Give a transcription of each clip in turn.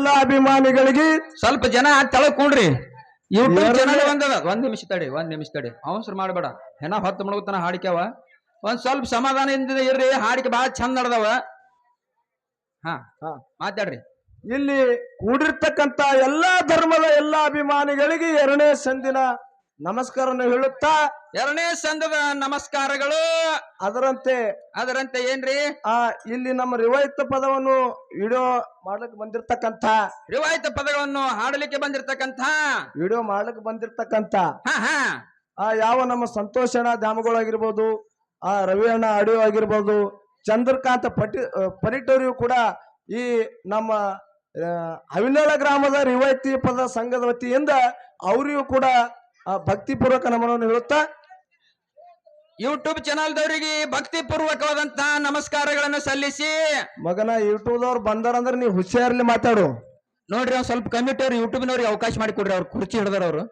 ಎಲ್ಲಾ ಅಭಿಮಾನಿಗಳಿಗೆ ಸ್ವಲ್ಪ ಜನ ತೆಳಕೊಂಡ್ರಿ ಯೂಟ್ಯೂಬ್ ಚಾನಲ್ ಒಂದ್ ನಿಮಿಷ ತಡಿ ಅವಸರ ಮಾಡಬೇಡ ಹೆಣ ಹೊತ್ತು ಮುಳುಗುತ್ತಾನ ಹಾಡಿಕೆವ ಒಂದ್ ಸ್ವಲ್ಪ ಸಮಾಧಾನದಿಂದ ಇರ್ರಿ ಹಾಡಿಕೆ ಬಹಳ ಚಂದ ನಡೆದವ ಹಾ ಮಾತಾಡ್ರಿ ಇಲ್ಲಿ ಕೂಡಿರ್ತಕ್ಕಂತ ಎಲ್ಲಾ ಧರ್ಮದ ಎಲ್ಲಾ ಅಭಿಮಾನಿಗಳಿಗೆ ಎರಡನೇ ಸಂದಿನ ನಮಸ್ಕಾರವನ್ನು ಹೇಳುತ್ತಾ ಎರಡನೇ ಸಂದದ ನಮಸ್ಕಾರಗಳು ಅದರಂತೆ ಏನ್ರಿ ಇಲ್ಲಿ ನಮ್ಮ ರಿವಾಯಿತ ಪದವನ್ನು ವಿಡಿಯೋ ಮಾಡ್ಲಿಕ್ಕೆ ಬಂದಿರ್ತಕ್ಕಂತ ರಿವಾಯಿತ ಪದಗಳನ್ನು ಹಾಡಲಿಕ್ಕೆ ವಿಡಿಯೋ ಮಾಡ್ಲಿಕ್ಕೆ ಬಂದಿರ್ತಕ್ಕಂತ ಯಾವ ನಮ್ಮ ಸಂತೋಷಣ್ಣ ಧಾಮಗಳಾಗಿರ್ಬೋದು ರವಿ ಅಣ್ಣ ಆಡಿಯೋ ಆಗಿರ್ಬೋದು ಚಂದ್ರಕಾಂತ ಪರಿಟೋರಿಯು ಕೂಡ ಈ ನಮ್ಮ ಹವಿನಾಳ ಗ್ರಾಮದ ರಿವಾಯಿತಿ ಪದ ಸಂಘದ ವತಿಯಿಂದ ಅವರಿಗೂ ಕೂಡ ಭಕ್ತಿಪೂರ್ವಕ ನಮನವನ್ನು ಹೇಳುತ್ತಾ ಯೂಟ್ಯೂಬ್ ಚಾನಲ್ದವರಿಗೆ ಭಕ್ತಿ ಪೂರ್ವಕವಾದಂತಹ ನಮಸ್ಕಾರಗಳನ್ನು ಸಲ್ಲಿಸಿ ಮಗನ ಯೂಟ್ಯೂಬ್ ದವ್ರು ಬಂದಾರಂದ್ರೆ ನೀವು ಹುಷಾರಲ್ಲಿ ಮಾತಾಡು ನೋಡ್ರಿ ಅವ್ರು ಸ್ವಲ್ಪ ಕಮಿಟಿ ಅವ್ರು ಯೂಟ್ಯೂಬ್ನವ್ರಿಗೆ ಅವಕಾಶ ಮಾಡಿ ಕೊಡ್ರಿ ಅವ್ರು ಕುರ್ಚಿ ಹಿಡಿದಾರ ಅವ್ರು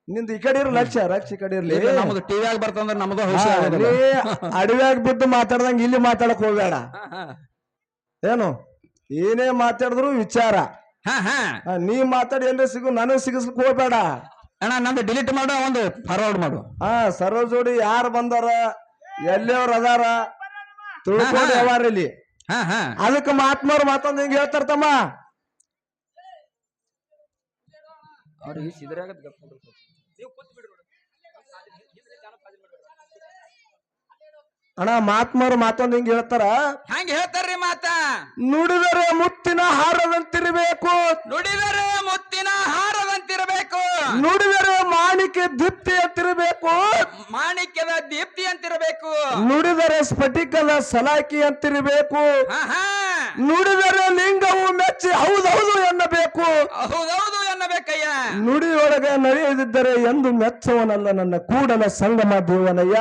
ನಿಂದು ಈ ಕಡೆ ಇರೋ ರಕ್ಷ ಈ ಕಡೆ ಇರ್ಲಿ ನಮ್ದು ಟಿವಿ ಆಗಿ ಬರ್ತಂದ್ರೆ ನಮ್ದು ಅಡವ್ಯಾಗ ಬಿದ್ದು ಮಾತಾಡ್ದಂಗ ಇಲ್ಲಿ ಮಾತಾಡಕ್ ಹೋಗ್ಬೇಡ ಏನು ಏನೇ ಮಾತಾಡಿದ್ರು ವಿಚಾರ ನೀ ಮಾತಾಡಿ ಎಲ್ಲಿ ಸಿಗು ನನಗ್ ಸಿಗಿಸ್ಲಿಕ್ಕೆ ಹೋಗ್ಬೇಡ ಅಣ್ಣ ನಂದು ಡಿಲೀಟ್ ಮಾಡು ಒಂದು ಫಾರ್ವರ್ಡ್ ಮಾಡು ಸರ್ವ ಜೋಡಿ ಯಾರು ಬಂದಾರ ಎಲ್ಲಿಯವ್ರ ಅದಾರ ತಿಳ್ಕೊಂಡು ಯಾವಾರ ಇಲ್ಲಿ ಅದಕ್ಕೆ ಮಾತ್ಮಾರು ಮಾತೊಂದು ಹಿಂಗ ಹೇಳ್ತಾರತಮ್ಮ ಅವ್ರಿಗೆ ಸಿದ್ರಾಗದ್ ಅಣ್ಣ ಮಾತ್ಮಾರು ಮಾತೊಂದು ಹಿಂಗ ಹೇಳ್ತಾರ ಹಂಗ ಹೇಳ್ತಾರ್ರಿ ಮಾತ ನುಡಿದರೆ ಮುತ್ತಿನ ಹಾರದಂತಿರಬೇಕು ನುಡಿದರೆ ಮಾಣಿಕ್ಯ ದೀಪ್ತಿ ಅಂತಿರಬೇಕು ಮಾಣಿಕ್ಯದ ದೀಪ್ತಿ ಅಂತಿರಬೇಕು ನುಡಿದರೆ ಸ್ಫಟಿಕದ ಸಲಾಕಿ ಅಂತಿರಬೇಕು ನುಡಿದರೆ ಲಿಂಗವು ಮೆಚ್ಚಿ ಹೌದೌದು ಎನ್ನಬೇಕು ಎನ್ನಬೇಕಯ್ಯ ನುಡಿಯೊಳಗೆ ನಡೆಯದಿದ್ದರೆ ಎಂದು ಮೆಚ್ಚವನಲ್ಲ ನನ್ನ ಕೂಡಲ ಸಂಗಮ ದೇವನಯ್ಯ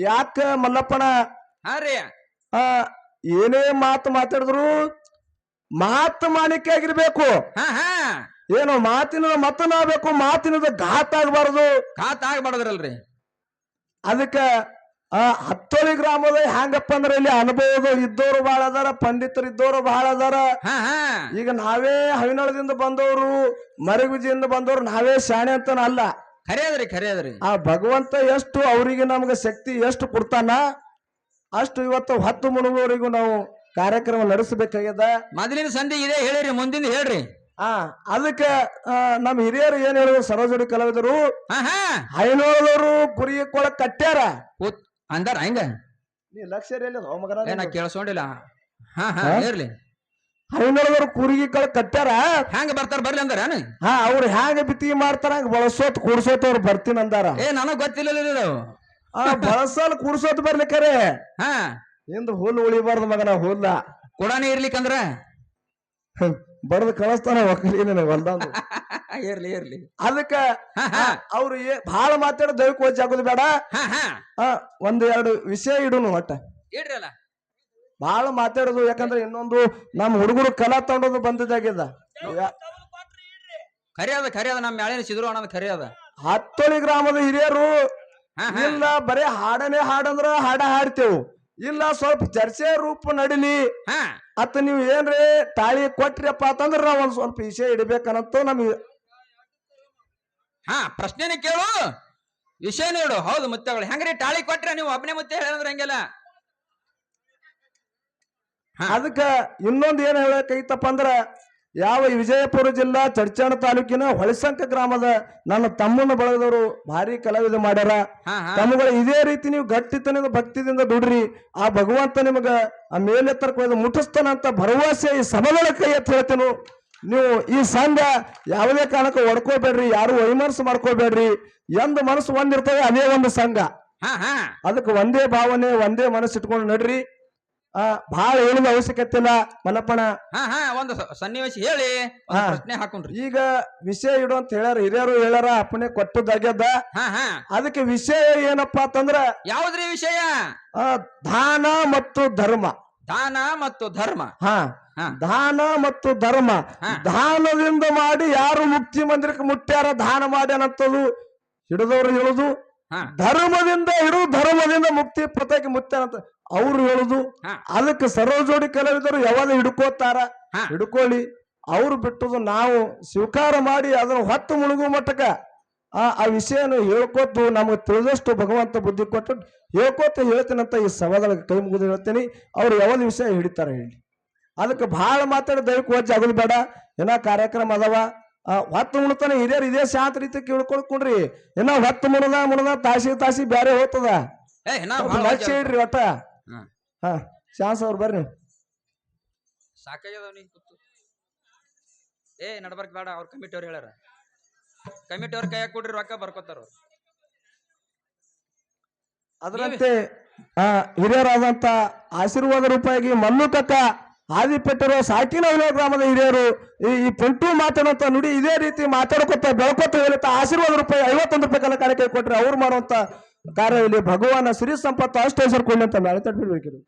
ಯಾಕ ಮಲ್ಲಪ್ಪನ ಏನೇ ಮಾತು ಮಾತಾಡಿದ್ರು ಮಾತು ಮಾಣಿಕ್ಯ ಆಗಿರ್ಬೇಕು ಏನು ಮಾತಿನ ಮತನಾಗಬೇಕು ಮಾತಿನದ ಘಾತ ಆಗಬಾರ್ದ್ರಲ್ರಿ ಅದಕ್ಕೆ ಹತ್ತೋಳಿ ಗ್ರಾಮದ ಹೆಂಗಪ್ಪ ಅಂದ್ರೆ ಇಲ್ಲಿ ಅನುಭವದ ಇದ್ದವರು ಬಹಳ ಅದಾರ ಪಂಡಿತರು ಇದ್ದವರು ಬಹಳ ಅದಾರ ಈಗ ನಾವೇ ಹವಿನಾಳದಿಂದ ಬಂದವರು ಮರಗುಜಿಯಿಂದ ಬಂದವರು ನಾವೇ ಶಾಣೆ ಅಂತ ಅಲ್ಲ ಖರೇದ್ರಿ ಆ ಭಗವಂತ ಎಷ್ಟು ಅವರಿಗೆ ನಮ್ಗೆ ಶಕ್ತಿ ಎಷ್ಟು ಕೊಡ್ತಾನ ಅಷ್ಟು ಇವತ್ತು 10 ಮುಳುಗುವವರೆಗೂ ನಾವು ಕಾರ್ಯಕ್ರಮ ನಡೆಸಬೇಕಾಗ್ಯದ ಮೊದಲಿನ ಸಂಧಿ ಇದೆ ಹೇಳಿರಿ ಮುಂದಿನ ಹೇಳ್ರಿ ಅದಕ್ಕೆ ನಮ್ಮ ಹಿರಿಯರು ಏನ್ ಹೇಳಿದ್ರು ಸರೋಜಡಿ ಕಲಾವಿದರು ಹೈನೋಳದವರು ಕುರಿ ಕೊಳಕ್ ಕಟ್ಟ್ಯಾರ ಅಂದಾರ ಹಂಗ ನೀ ಲಕ್ಷ್ಯ ಮಗನ ಕೇಳಿಸೋണ്ടിಲ್ಲ ಇರ್ಲಿ ಹೈನೋಳದವರು ಕುರಿಗೆ ಕೊಳಕ್ ಕಟ್ಟ್ಯಾರ ಹ್ಯಾಂಗ ಬರ್ತಾರ ಬರ್ಲಿ ಅಂದಾರ ಅವ್ರು ಹ್ಯಾಂಗ ಬಿತ್ತಿ ಮಾಡ್ತಾರ ಹಂಗ ಬಳಸೋತ್ ಕೂಡ್ಸೋತ್ ಅವ್ರು ಬರ್ತೀನಿ ಅಂದಾರ ನನಗ್ ಗೊತ್ತಿಲ್ಲ ಬಳಸಲ್ ಕೂಡ್ಸೋತ್ ಬರ್ಲಿಕ್ಕರೆ ಇಂದ ಹುಲ್ಲು ಉಳಿಬಾರ್ದು ಮಗನ ಹುಲ್ಲ ಕೊಡಾನೆ ಇರ್ಲಿಕ್ಕಂದ್ರ ಬಡದು ಕಳಿಸ್ತಾನ ಒಕ್ಕಲಿನ ಹೊಲ್ದಂದು ಇರ್ಲಿ ಅದಕ್ಕ ಅವ್ರು ಬಹಳ ಮಾತಾಡ ದೈವಕ್ಕೆ ವಜ್ಜೆ ಆಗೋದು ಬೇಡ ಒಂದ್ ಎರಡು ವಿಷಯ ಇಡುನು ಒಟ್ಟ ಇಡ್ರಲ್ಲ ಬಹಳ ಮಾತಾಡೋದು ಯಾಕಂದ್ರೆ ಇನ್ನೊಂದು ನಮ್ಮ ಹುಡುಗರು ಕಲಾ ತಗೊಂಡೋದು ಬಂದಿದ್ದಾಗ್ಯದ ಖರೆ ನಮ್ಮ ಮ್ಯಾಳಿನ ಸಿದ್ರು ಅನ್ನೋದು ಖರೆ ಅದ ಹತ್ತೋಳಿ ಗ್ರಾಮದ ಹಿರಿಯರು ಇಲ್ಲ ಬರೇ ಹಾಡನೆ ಹಾಡಂದ್ರ ಹಾಡ ಹಾಡ್ತೇವು ಇಲ್ಲ ಸ್ವಲ್ಪ ಚರ್ಚೆ ರೂಪ ನಡಿಲಿ ಅತ್ತ ನೀವ್ ಏನ್ರಿ ತಾಳಿ ಕೊಟ್ರಿಯಪ್ಪ ಅಂತಂದ್ರ ನಾವ್ ಒಂದ್ ಸ್ವಲ್ಪ ವಿಷಯ ಇಡ್ಬೇಕನ್ನಂತ ನಮ್ಗೆ ಪ್ರಶ್ನೆನ ಕೇಳು ವಿಷಯ ನೋಡು ಹೌದು ಮುತ್ತೆಗಳು ಹೆಂಗ್ರಿ ತಾಳಿ ಕೊಟ್ರೆ ನೀವು ಒಬ್ಬನೇ ಮುತ್ತೆ ಹೇಳಿದ್ರೆ ಹಂಗೆಲ್ಲ ಅದಕ್ಕ ಇನ್ನೊಂದು ಏನ್ ಹೇಳಕೈತಪ್ಪ ಅಂದ್ರ ಯಾವ ವಿಜಯಪುರ ಜಿಲ್ಲಾ ಚಡ್ಚಾಣ ತಾಲೂಕಿನ ಹೊಳಸಂಕ ಗ್ರಾಮದ ನನ್ನ ತಮ್ಮನ ಬಳಗದವರು ಭಾರಿ ಕಲಾವಿದ ಮಾಡ್ಯಾರ ತಮ್ಮಗಳು ಇದೇ ರೀತಿ ನೀವು ಗಟ್ಟಿತನದ ಭಕ್ತಿದಿಂದ ದುಡ್ರಿ ಆ ಭಗವಂತ ನಿಮಗ ಆ ಮೇಲೆತ್ತರಕ್ಕೆ ಮುಟ್ಟಿಸ್ತಾನ ಅಂತ ಭರವಸೆ ಈ ಸಭೆಗಳ ಕೈ ಎತ್ತ ಹೇಳ್ತೇನೆ ನೀವು ಈ ಸಂಘ ಯಾವುದೇ ಕಾರಣಕ್ಕೂ ಒಡ್ಕೋಬೇಡ್ರಿ ಯಾರು ವೈಮನಸ್ಸು ಮಾಡ್ಕೋಬೇಡ್ರಿ ಎಂದು ಮನಸ್ಸು ಒಂದಿರ್ತವೆ ಅದೇ ಒಂದು ಸಂಘ ಅದಕ್ಕೆ ಒಂದೇ ಭಾವನೆ ಒಂದೇ ಮನಸ್ಸು ಇಟ್ಕೊಂಡು ನಡ್ರಿ ಬಹಳ ಹೇಳಿದ ಅವಶ್ಯಕತೆ ಇಲ್ಲ ಮಲ್ಲಪ್ಪಣ ಒಂದು ಸನ್ನಿವೇಶ ಹೇಳಿ ಪ್ರಶ್ನೆ ಹಾಕೊಂಡ್ರಿ ಈಗ ವಿಷಯ ಇಡು ಅಂತ ಹೇಳ್ಯಾರ ಹಿರಿಯರು ಹೇಳ್ಯಾರ ಅಪ್ಪನೆ ಕೊಟ್ಟದ್ದಾಗ್ಯದ ಅದಕ್ಕೆ ವಿಷಯ ಏನಪ್ಪಾ ಅಂತಂದ್ರ ಯಾವ್ದ್ರಿ ವಿಷಯ ದಾನ ಮತ್ತು ಧರ್ಮ ದಾನ ಮತ್ತು ಧರ್ಮ ದಾನದಿಂದ ಮಾಡಿ ಯಾರು ಮುಕ್ತಿ ಮಂದಿರಕ್ಕೆ ಮುಟ್ಟ್ಯಾರ ದಾನ ಮಾಡ್ಯಾನಂತದು ಹಿಡಿದವ್ರು ಹೇಳುದು ಧರ್ಮದಿಂದ ಹಿಡು ಧರ್ಮದಿಂದ ಮುಕ್ತಿ ಪ್ರತ್ಯೇಕ ಮುಟ್ಟ್ಯಾನಂತ ಅವ್ರು ಹೇಳುದು ಅದಕ್ಕೆ ಸರ್ವಜೋಡಿ ಕಲಾವಿದರು ಯಾವಾಗ ಹಿಡ್ಕೋತಾರ ಹಿಡ್ಕೊಳ್ಳಿ ಅವ್ರು ಬಿಟ್ಟದು ನಾವು ಸ್ವೀಕಾರ ಮಾಡಿ ಅದನ್ನು ಹೊತ್ತು ಮುಳುಗುವ ಮಟ್ಟಕ್ಕ ಆ ವಿಷಯನ ಹೇಳ್ಕೊತು ನಮಗೆ ತಿಳಿದಷ್ಟು ಭಗವಂತ ಬುದ್ಧಿ ಕೊಟ್ಟು ಹೇಳ್ಕೊತ ಹೇಳ್ತೀನಂತ ಈ ಸಭಾದೊಳಗೆ ಕೈ ಮುಗಿದು ಹೇಳ್ತೀನಿ. ಅವ್ರು ಯಾವ್ದು ವಿಷಯ ಹಿಡಿತಾರ ಹೇಳಿ. ಅದಕ್ಕೆ ಬಹಳ ಮಾತಾಡಿ ದಯಕ್ಕೆ ವಜ್ಜೆ ಆಗೋದು ಬೇಡ. ಏನೋ ಕಾರ್ಯಕ್ರಮ ಅದಾವ. ಹೊತ್ತು ಮುಣತಾನೆ ಹಿರಿಯರು ಇದೇ ಶಾಂತ ರೀತಿ ಕೇಳ್ಕೊಳ್ಕೊಂಡ್ರಿ. ಏನೋ ಹೊತ್ತು ಮುಣದ ತಾಸಿ ಬ್ಯಾರೆ ಹೋಗ್ತದ. ಲಕ್ಷ ಇಡ್ರಿ ಒಟ್ಟ. ಹಾ ಚಾನ್ಸ್ ಅವ್ರು ಬರ್ರಿ ನೀವು. ಸಾಕಾಗ್ಯದವ್ ನೀ ಕೂತು ನಡ್ಬರ್ಕ್ ಬೇಡ. ಅವ್ರ ಕಮಿಟಿ ಅವ್ರು ಹೇಳ್ಯಾರ. ಕಮಿಟಿ ಅವ್ರ ಕೈಯಾಗ ಕೊಡ್ರಿ, ರೊಕ್ಕ ಬರ್ಕೋತಾರ. ಅದರಂತೆ ಹಿರಿಯರಾದಂತ ಆಶೀರ್ವಾದ ರೂಪಾಯಿಗೆ ಮಲ್ಲುಕಕ್ಕ ಆದಿಪೆಟ್ಟರು ಸಾಕಿನ ಗ್ರಾಮದ ಹಿರಿಯರು ಈ ಪೆಂಟು ಮಾತಾಡುವಂತ ನುಡಿ ಇದೇ ರೀತಿ ಮಾತಾಡ್ಕೊತ ಬೆಳ್ಕೊತ ಹೇಳುತ್ತಾ ಆಶೀರ್ವಾದ ರೂಪಾಯಿ 51 ರೂಪಾಯಿ ಕಲ ಕಾಣಿಕೆ ಕೊಟ್ರೆ ಅವ್ರು ಮಾಡುವಂತ ಕಾರ್ಯ ಇಲ್ಲಿ ಭಗವಾನ ಸಿರಿ ಸಂಪತ್ತು ಅಷ್ಟು ಹೆಸರು ಕೊಂಡಂತ ನಾಳೆ ತಡ್ಬಿಡ್ಬೇಕಿರು.